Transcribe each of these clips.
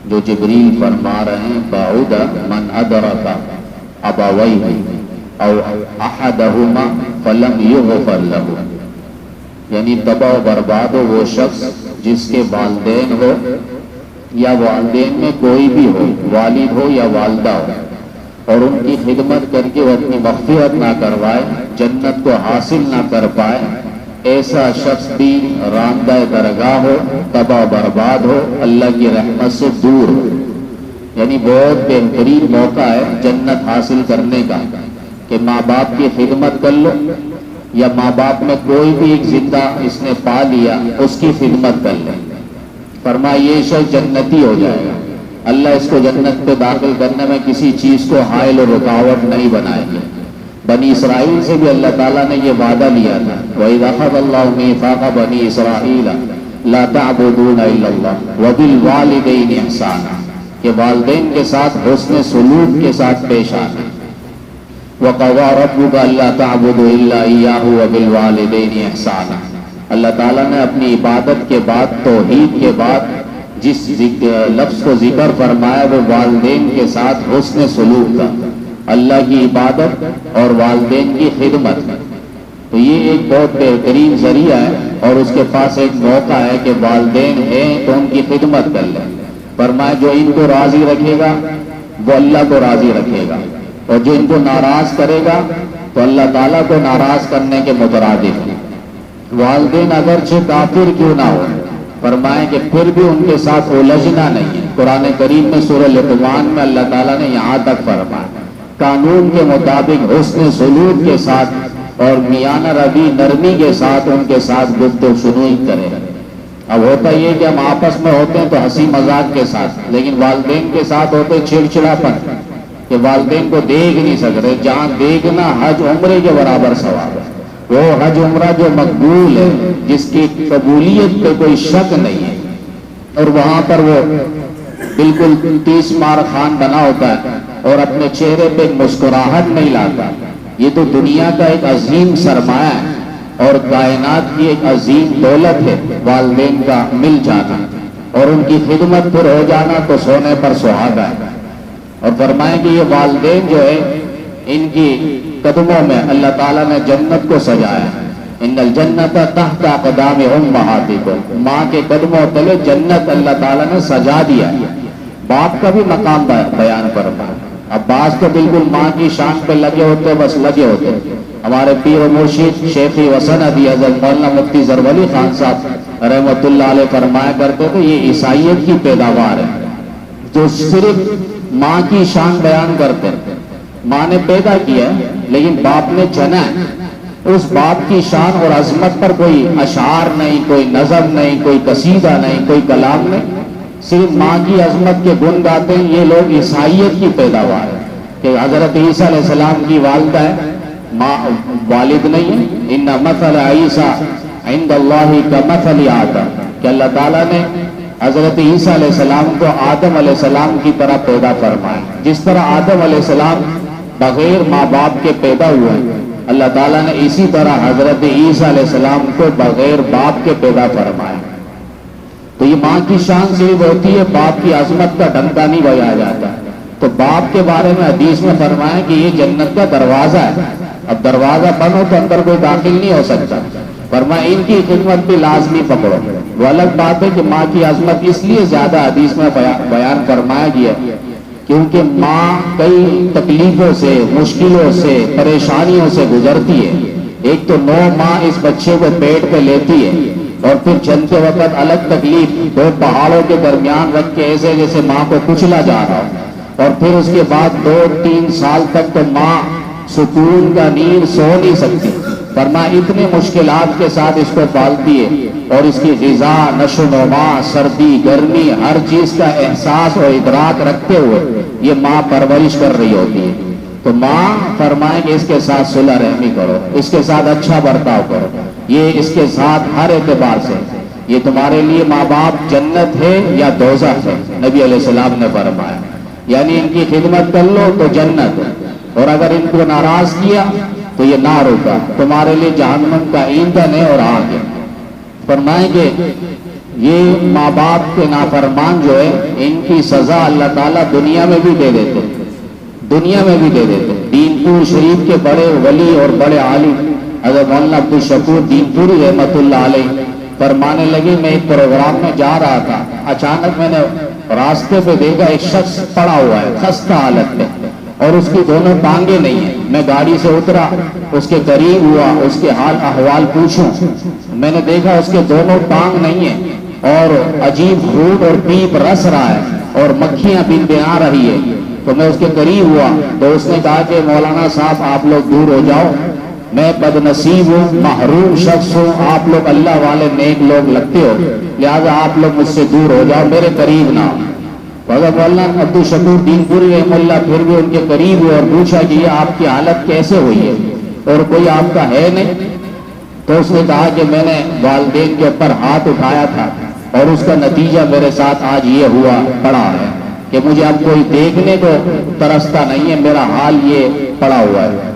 جو جبریل فرما رہے ہیں بعد من ادرک ابویہ او احدہما فلم یغفر لہ، یعنی تباہ و برباد ہو وہ شخص جس کے والدین ہو یا والدین میں کوئی بھی ہو، والد ہو یا والدہ ہو، اور ان کی خدمت کر کے وہ اپنی مغفرت نہ کروائے، جنت کو حاصل نہ کر پائے، ایسا شخص بھی راندہ درگاہ ہو، تباہ برباد ہو، اللہ کی رحمت سے دور ہو۔ یعنی بہت بہترین موقع ہے جنت حاصل کرنے کا کہ ماں باپ کی خدمت کر لو، یا ماں باپ میں کوئی بھی ایک زندہ اس نے پا لیا اس کی خدمت کر لے۔ فرمایا یہ شخص جنتی ہو جائے گا، اللہ اس کو جنت پہ داخل کرنے میں کسی چیز کو حائل اور رکاوٹ نہیں بنائے گے۔ بنی اسرائیل سے بھی اللہ تعالیٰ نے یہ وعدہ لیا تھا، وَإِذْ أَخَذَ اللَّهُ مِيثَاقَ بَنِي إِسْرَائِيلَ لَا تَعْبُدُونَ إِلَّا اللَّهَ وَبِالْوَالِدَيْنِ إِحْسَانًا، کہ والدین کے ساتھ حسن سلوک کے ساتھ پیش آنا۔ وَقَضَىٰ رَبُّكَ أَلَّا تَعْبُدُوا إِلَّا إِيَّاهُ وَبِالْوَالِدَيْنِ إِحْسَانًا۔ اللہ تعالیٰ نے اپنی عبادت کے بعد، توحید کے بعد جس لفظ کو ذکر فرمایا وہ والدین کے ساتھ حسن سلوک کا، اللہ کی عبادت اور والدین کی خدمت۔ تو یہ ایک بہت بہترین ذریعہ ہے، اور اس کے پاس ایک موقع ہے کہ والدین ہیں تو ان کی خدمت کر لیں۔ فرمایا جو ان کو راضی رکھے گا وہ اللہ کو راضی رکھے گا، اور جو ان کو ناراض کرے گا تو اللہ تعالیٰ کو ناراض کرنے کے مترادف ہے۔ والدین اگرچہ کافر کیوں نہ ہو، فرمائیں کہ پھر بھی ان کے ساتھ الجھنا نہیں ہے۔ قرآن کریم میں سورہ لقمان میں اللہ تعالیٰ نے یہاں تک فرمایا قانون کے مطابق حسن سلوک کے ساتھ اور میانہ روی نرمی کے ساتھ ان کے ساتھ گفت و شنوئی کرے۔ اب ہوتا یہ کہ ہم آپس میں ہوتے ہیں تو ہنسی مذاق کے ساتھ، لیکن والدین کے ساتھ ہوتے چڑچڑاپن کہ والدین کو دیکھ نہیں سکتے، جہاں دیکھنا حج عمرے کے برابر ثواب ہے۔ وہ حج عمرہ جو مقبول ہے، جس کی قبولیت پہ کوئی شک نہیں ہے، اور وہاں پر وہ بالکل 30 مار خان بنا ہوتا ہے اور اپنے چہرے پہ مسکراہٹ نہیں لاتا، یہ تو دنیا کا ایک عظیم سرمایہ ہے اور کائنات کی ایک عظیم دولت ہے والدین کا مل جانا، اور ان کی خدمت پھر ہو جانا تو سونے پر سہاگا ہے۔ اور فرمائیں کہ یہ والدین جو ہے ان کی قدموں میں اللہ تعالیٰ نے جنت کو سجایا، ان الجنت تحت اقدام امہاتکم، ماں کے قدموں تلے جنت اللہ تعالیٰ نے سجا دیا۔ باپ کا بھی مقام بیان فرمایا۔ اب بعض تو بالکل ماں کی شان پہ لگے ہوتے، بس لگے ہوتے۔ ہمارے پیر و مرشد شیخ وسندی حضرت مولانا مفتی زرولی خان صاحب رحمۃ اللہ علیہ فرمایا کرتے تھے یہ عیسائیت کی پیداوار ہے، جو صرف ماں کی شان بیان کرتے، ماں نے پیدا کیا لیکن باپ نے جنا ہے، اس باپ کی شان اور عظمت پر کوئی اشعار نہیں، کوئی نظم نہیں، کوئی قصیدہ نہیں، کوئی کلام نہیں، صرف ماں کی عظمت کے گن گاتے ہیں۔ یہ لوگ عیسائیت کی پیداوار ہے کہ حضرت عیسیٰ علیہ السلام کی والدہ ہے، ماں والد نہیں ہے۔ ان مثل عیسیٰ عند اللہ کمثل آدم، کہ اللہ تعالیٰ نے حضرت عیسیٰ علیہ السلام کو آدم علیہ السلام کی طرح پیدا فرمایا۔ جس طرح آدم علیہ السلام بغیر ماں باپ کے پیدا ہوئے، اللہ تعالیٰ نے اسی طرح حضرت عیسیٰ علیہ السلام کو بغیر باپ کے پیدا فرمایا۔ تو یہ ماں کی شان صرف ہوتی ہے، باپ کی عظمت کا ڈنکا نہیں بجایا جاتا۔ تو باپ کے بارے میں حدیث میں فرمایا کہ یہ جنت کا دروازہ ہے، اب دروازہ بند ہو تو اندر کوئی داخل نہیں ہو سکتا۔ فرمایا ان کی خدمت بھی لازمی پکڑو۔ وہ الگ بات ہے کہ ماں کی عظمت اس لیے زیادہ حدیث میں بیان فرمایا گیا کیونکہ ماں کئی تکلیفوں سے، مشکلوں سے، پریشانیوں سے گزرتی ہے۔ ایک تو 9 ماہ اس بچے کو پیٹ پہ لیتی ہے، اور پھر جنتے وقت الگ تکلیف، 2 پہاڑوں کے درمیان رکھ کے ایسے جیسے ماں کو کچلا جا رہا ہو، اور پھر اس کے بعد 2-3 سال تک تو ماں سکون کا نیند سو نہیں سکتی۔ فرمایا اتنے مشکلات کے ساتھ اس کو پالتی ہے، اور اس کی غذا، نشو و نما، سردی گرمی، ہر چیز کا احساس اور ادراک رکھتے ہوئے یہ ماں پرورش کر رہی ہوتی ہے۔ تو ماں فرمائے کہ اس کے ساتھ صلح رحمی کرو، اس کے ساتھ اچھا برتاؤ کرو، یہ اس کے ساتھ ہر اعتبار سے یہ تمہارے لیے ماں باپ جنت ہے یا دوزخ ہے، نبی علیہ السلام نے فرمایا۔ یعنی ان کی خدمت کر لو تو جنت ہے، اور اگر ان کو ناراض کیا تو یہ نار ہوگا، تمہارے لیے جہنم کا ایندھن ہے اور آگ ہے۔ فرمائیں کہ یہ ماں باپ کے نافرمان جو ہے ان کی سزا اللہ تعالیٰ دنیا میں بھی دے دیتے، دنیا میں بھی دے دیتے۔ دین پور شریف کے بڑے ولی اور بڑے عالم حضرت مولانا عبدالشکور دین پوری رحمۃ اللہ علیہ فرمانے لگے، میں ایک پروگرام میں جا رہا تھا، اچانک میں نے راستے پہ دیکھا ایک شخص پڑا ہوا ہے خستہ حالت میں اور اس کی دونوں ٹانگیں نہیں ہیں۔ میں گاڑی سے اترا، اس کے قریب ہوا، اس کے حال احوال پوچھوں، میں نے دیکھا اس کے دونوں ٹانگ نہیں ہیں اور عجیب خون اور پیپ رس رہا ہے اور مکھیاں بن آ رہی ہے۔ تو میں اس کے قریب ہوا تو اس نے کہا کہ مولانا صاحب آپ لوگ دور ہو جاؤ، میں بد نصیب ہوں، محروم شخص ہوں، آپ لوگ اللہ والے نیک لوگ لگتے ہو، لہذا آپ لوگ مجھ سے دور ہو جاؤ، میرے قریب نہ ہو۔ حضرت مولانا عبدالشکور دین پوری رحمہ اللہ پھر بھی ان کے قریب ہوئے اور پوچھا کہ یہ آپ کی حالت کیسے ہوئی ہے اور کوئی آپ کا ہے نہیں؟ تو اس نے کہا کہ میں نے والدین کے اوپر ہاتھ اٹھایا تھا اور اس کا نتیجہ میرے ساتھ آج یہ ہوا پڑا ہے کہ مجھے اب کوئی دیکھنے کو ترستا نہیں ہے، میرا حال یہ پڑا ہوا ہے۔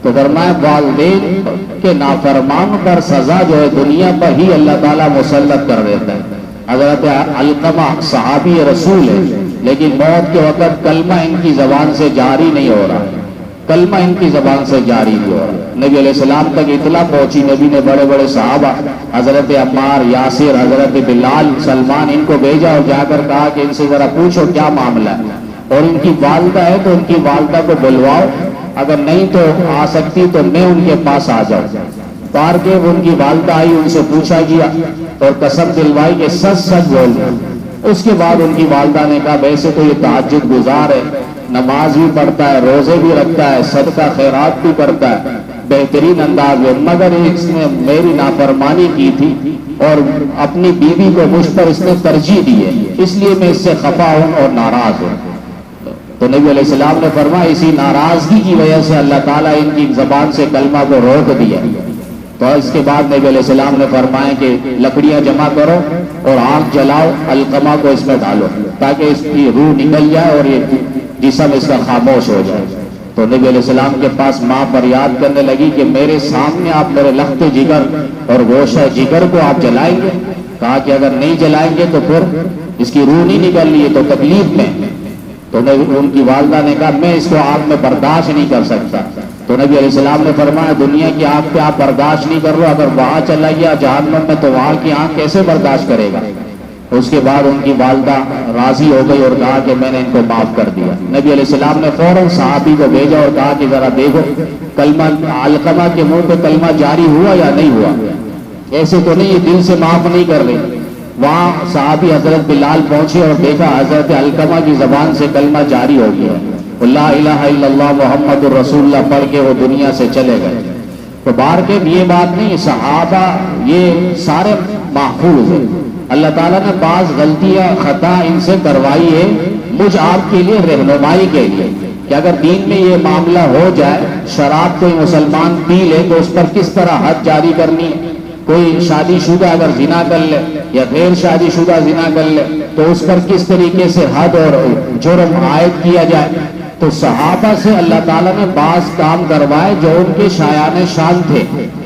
تو فرمایا والدین کے نافرمان پر سزا جو ہے دنیا پر ہی اللہ تعالیٰ مسلط کر دیتا ہے۔ حضرت علقمہ صحابی رسول ہے لیکن موت کے وقت کلمہ ان کی زبان سے جاری نہیں ہو رہا، کلمہ ان کی زبان سے جاری نہیں ہو رہا۔ نبی علیہ السلام تک اطلاع پہنچی، نبی نے بڑے بڑے صحابہ حضرت عمار، یاسر، حضرت بلال، سلمان ان کو بھیجا اور جا کر کہا کہ ان سے ذرا پوچھو کیا معاملہ ہے، اور ان کی والدہ ہے تو ان کی والدہ کو بلواؤ، اگر نہیں تو آ سکتی تو میں ان کے پاس آ جاؤں۔ پار کے ان کی والدہ آئی، ان سے پوچھا گیا اور قسم دلوائی کہ سچ سچ بولنا۔ اس کے بعد ان کی والدہ نے کہا ویسے تو یہ تہجد گزار ہے، نماز بھی پڑھتا ہے، روزے بھی رکھتا ہے، صدقہ خیرات بھی کرتا ہے، بہترین انداز میں، مگر اس نے میری نافرمانی کی تھی اور اپنی بیوی کو مجھ پر اس نے ترجیح دی ہے، اس لیے میں اس سے خفا ہوں اور ناراض ہوں۔ تو نبی علیہ السلام نے فرمایا اسی ناراضگی کی وجہ سے اللہ تعالیٰ ان کی زبان سے کلمہ کو روک دیا۔ تو اس کے بعد نبی علیہ السلام نے فرمایا کہ لکڑیاں جمع کرو اور آگ جلاؤ، علقمہ کو اس میں ڈالو تاکہ اس کی روح نکل جائے اور یہ جسم اس کا خاموش ہو جائے۔ تو نبی علیہ السلام کے پاس ماں فریاد کرنے لگی کہ میرے سامنے آپ میرے لخت جگر اور گوشہ جگر کو آپ جلائیں گے؟ کہا کہ اگر نہیں جلائیں گے تو پھر اس کی روح نہیں نکل رہی ہے تو تکلیف میں۔ تو ان کی والدہ نے کہا میں اس کو آگ میں برداشت نہیں کر سکتا۔ تو نبی علیہ السلام نے فرمایا دنیا کی آگ پہ آپ برداشت نہیں کر رہے، اگر وہاں چلا گیا جہنم میں تو وہاں کی آگ کیسے برداشت کرے گا؟ اس کے بعد ان کی والدہ راضی ہو گئی اور کہا کہ میں نے ان کو معاف کر دیا۔ نبی علیہ السلام نے فوراً صحابی کو بھیجا اور کہا کہ ذرا دیکھو کلمہ علقمہ کے منہ پہ کلمہ جاری ہوا یا نہیں ہوا، ایسے تو نہیں یہ دل سے معاف نہیں کر رہے۔ وہاں صحابی حضرت بلال پہنچے اور دیکھا حضرت علقمہ کی زبان سے کلمہ جاری ہو گیا، لا الہ الا اللہ محمد الرسول اللہ پڑھ کے وہ دنیا سے چلے گئے۔ تو بار کے یہ بات نہیں، صحابہ یہ سارے محفوظ ہیں، اللہ تعالیٰ نے بعض غلطیاں خطا ان سے کروائی ہے مجھ آپ کے لیے رہنمائی کے لیے کہ اگر دین میں یہ معاملہ ہو جائے، شراب کوئی مسلمان پی لے تو اس پر کس طرح حد جاری کرنی ہے، کوئی شادی شدہ اگر زنا کر لے یا غیر شادی شدہ زنا کر لے تو اس پر کس طریقے سے حد اور جرم عائد کیا جائے۔ تو صحابہ سے اللہ تعالیٰ نے بعض کام کروائے جو ان کے شایان شان تھے،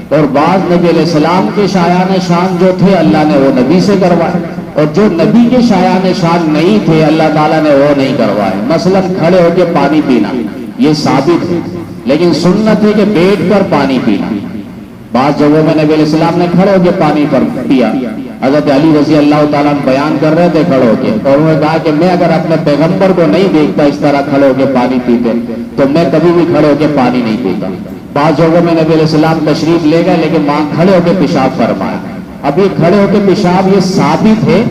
اور بعض نبی علیہ السلام کے شایان شان جو تھے اللہ نے وہ نبی سے کروائے، اور جو نبی کے شایان شان نہیں تھے اللہ تعالیٰ نے وہ نہیں کروائے۔ مثلا کھڑے ہو کے پانی پینا یہ ثابت ہے، لیکن سنت ہے کہ بیٹھ کر پانی پینا۔ بعض جگہوں میں نبی علیہ السلام نے کھڑے ہو کے پانی پر پیا، حضرت علی رضی اللہ تعالیٰ بیان کر رہے تھے کھڑے ہو کے، اور انہوں نے کہا کہ میں اگر اپنے پیغمبر کو نہیں دیکھتا اس طرح کھڑے ہو کے پانی پیتے تو میں کبھی بھی کھڑے ہو کے پانی نہیں پیتا۔ بعض جگہوں میں نبی علیہ السلام تشریف لے گئے لیکن وہاں کھڑے ہو کے پیشاب فرمایا۔ اب یہ کھڑے ہو کے پیشاب یہ ثابت ہے،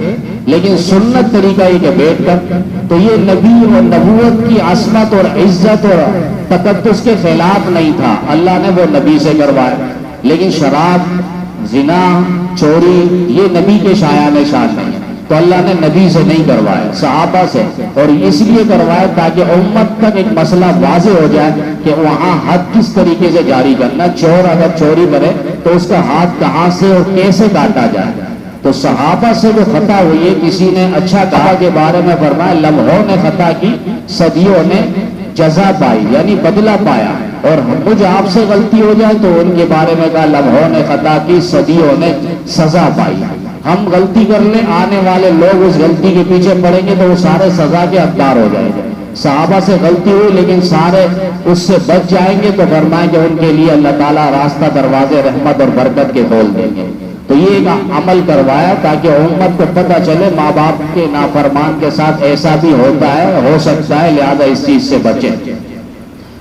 لیکن سنت طریقہ یہ کہ بیٹھ کر، تو یہ نبی اور نبوت کی عصمت اور عزت اور تقدس کے خلاف نہیں تھا، اللہ نے وہ نبی سے کروایا۔ لیکن شراب، زنا، چوری یہ نبی کے شایان شان نہیں ہے، تو اللہ نے نبی سے نہیں کروایا، صحابہ سے، اور اس لیے کروایا تاکہ امت تک ایک مسئلہ واضح ہو جائے کہ وہاں حد کس طریقے سے جاری کرنا، چور اگر چوری کرے تو اس کا ہاتھ کہاں سے اور کیسے کاٹا جائے۔ تو صحابہ سے جو خطا ہوئی ہے، کسی نے اچھا کہا کے بارے میں فرمایا لمحوں نے خطا کی، صدیوں نے جزا پائی، یعنی بدلہ پایا، اور مجھ آپ سے غلطی ہو جائے تو ان کے بارے میں کہا لمحوں نے خطا کی، صدیوں نے سزا پائی۔ ہم غلطی کر لیں، آنے والے لوگ اس غلطی کے پیچھے پڑیں گے تو وہ سارے سزا کے حقدار ہو جائیں گے۔ صحابہ سے غلطی ہوئی لیکن سارے اس سے بچ جائیں گے، تو فرمائیں کہ ان کے لیے اللہ تعالیٰ راستہ دروازے رحمت اور برکت کے کھول دیں گے۔ تو یہ ایک عمل کروایا تاکہ امت کو پتہ چلے ماں باپ کے نافرمان کے ساتھ ایسا بھی ہوتا ہے، ہو سکتا ہے، لہذا اس چیز سے بچیں۔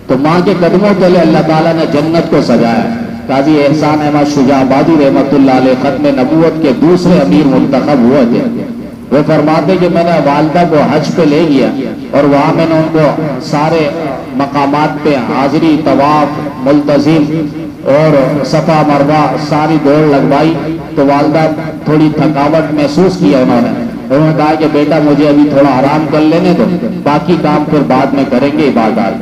تو ماں کے قدموں کے لیے اللہ تعالیٰ نے جنت کو سجایا۔ قاضی احسان احمد شجاع آبادی رحمۃ اللہ علیہ ختم نبوت کے دوسرے امیر منتخب ہوئے تھے۔ وہ فرماتے کہ میں نے والدہ کو حج پہ لے گیا اور وہاں میں نے ان کو سارے مقامات پہ حاضری، طواف، ملتزم اور صفا مروہ ساری دوڑ لگوائی۔ تو والدہ تھوڑی تھکاوٹ محسوس کیا، انہوں نے کہا کہ بیٹا مجھے ابھی تھوڑا آرام کر لینے دو، باقی کام پھر بعد میں کریں گے عبادات۔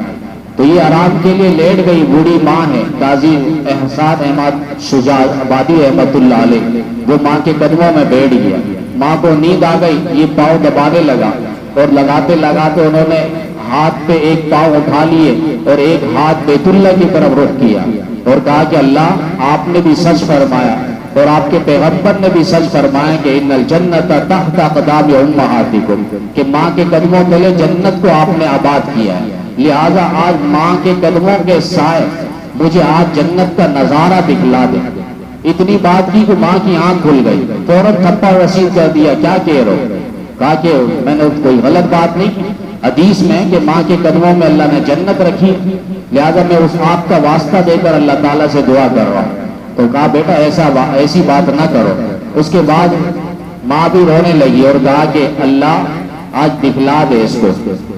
تو یہ آرام کے لیے لیٹ گئی، بوڑھی ماں ہے قاضی احسان احمد شجاع آبادی رحمۃ اللہ علیہ، وہ ماں کے قدموں میں بیٹھ گیا۔ ماں کو نیند آ گئی، یہ پاؤں دبانے لگا اور لگاتے لگاتے انہوں نے ہاتھ پہ ایک پاؤں اٹھا لیے اور ایک ہاتھ بیت اللہ کی طرف رخ کیا اور کہا کہ اللہ آپ نے بھی سچ فرمایا اور آپ کے پیغمبر نے بھی سچ فرمایا کہ ان الجنت تحت اقدام امہاتکم، کہ ماں کے قدموں تلے جنت کو آپ نے آباد کیا ہے، لہذا آج ماں کے قدموں کے سائے مجھے آج جنت کا نظارہ دکھلا دے۔ اتنی بات کی کہ ماں کی آنکھ کھل گئی، فوراً تھپا رسید کر دیا، کیا کہہ رہے ہو؟ کہا کہ میں نے کوئی غلط بات نہیں کی، حدیث میں کہ ماں کے قدموں میں اللہ نے جنت رکھی، لہذا میں اس آپ کا واسطہ دے کر اللہ تعالیٰ سے دعا کر رہا ہوں۔ تو کہا بیٹا ایسی بات نہ کرو۔ اس کے بعد ماں بھی رونے لگی اور کہا کہ اللہ آج دکھلا دے اس کو،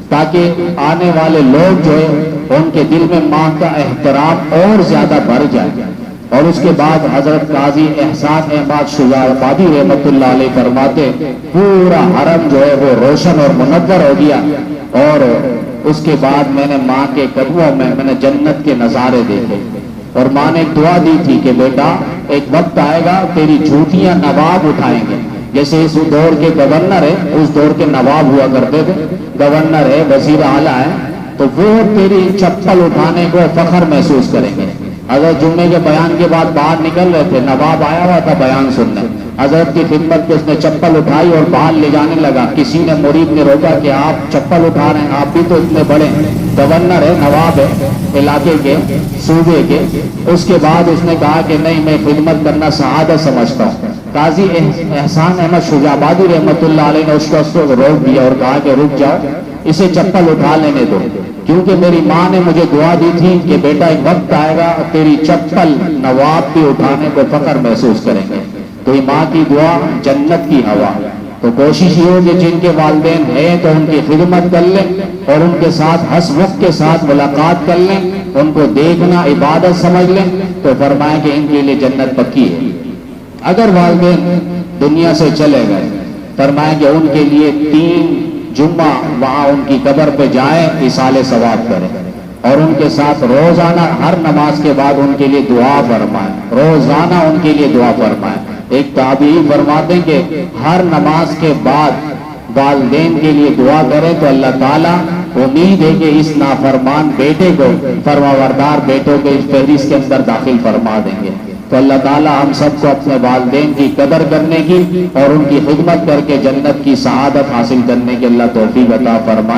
تاکہ آنے والے لوگ جو ہے ان کے دل میں ماں کا احترام اور زیادہ بڑھ جائے۔ اور اس کے بعد حضرت قاضی احسان احمد شجاع آبادی رحمۃ اللہ علیہ فرماتے پورا حرم جو ہے وہ روشن اور منور ہو گیا، اور اس کے بعد میں نے ماں کے قدموں میں نے جنت کے نظارے دیکھے، اور ماں نے ایک دعا دی تھی کہ بیٹا ایک وقت آئے گا تیری جھوٹیاں نواب اٹھائیں گے، جیسے اس دور کے گورنر ہے، اس دور کے نواب ہوا کرتے تھے، گورنر ہے، وزیر اعلیٰ ہے، تو وہ تیری چپل اٹھانے کو فخر محسوس کریں گے۔ حضرت جمعے کے بیان کے بعد باہر نکل رہے تھے، نواب آیا ہوا تھا بیان سننے، حضرت کی خدمت میں اس نے چپل اٹھائی اور باہر لے جانے لگا۔ کسی نے مرید نے روکا کہ آپ چپل اٹھا رہے ہیں، آپ بھی تو اتنے بڑے گورنر ہے، نواب ہے علاقے کے، صوبے کے۔ اس کے بعد اس نے کہا کہ نہیں، میں خدمت کرنا سعادت سمجھتا ہوں۔ قاضی احسان احمد شجاع آبادی رحمۃ اللہ علیہ نے اس کو روک دیا اور کہا کہ رک جاؤ، اسے چپل اٹھا لینے دو، کیونکہ میری ماں نے مجھے دعا دی تھی کہ بیٹا ایک وقت آئے گا تیری چپل نواب بھی اٹھانے کو فخر محسوس کریں گے۔ تو یہ ماں کی دعا جنت کی ہوا۔ تو کوشش یہ ہو کہ جن کے والدین ہیں تو ان کی خدمت کر لیں اور ان کے ساتھ ہنس مخ کے ساتھ ملاقات کر لیں، ان کو دیکھنا عبادت سمجھ لیں، تو فرمائیں کہ ان کے لیے جنت پکی ہے۔ اگر والدین دنیا سے چلے گئے، فرمائیں کہ ان کے لیے 3 جمعہ وہاں ان کی قبر پہ جائیں، ایصال ثواب کریں، اور ان کے ساتھ روزانہ ہر نماز کے بعد ان کے لیے دعا فرمائیں، روزانہ ان کے لیے دعا فرمائیں۔ ایک تابعی فرماتے ہیں کہ ہر نماز کے بعد والدین کے لیے دعا کریں تو اللہ تعالیٰ امید ہے کہ اس نافرمان بیٹے کو فرمانبردار بیٹوں کے اس فہرست کے اندر داخل فرما دیں گے۔ تو اللہ تعالیٰ ہم سب کو اپنے والدین کی قدر کرنے کی اور ان کی خدمت کر کے جنت کی سعادت حاصل کرنے کی اللہ توفیق عطا فرمائے۔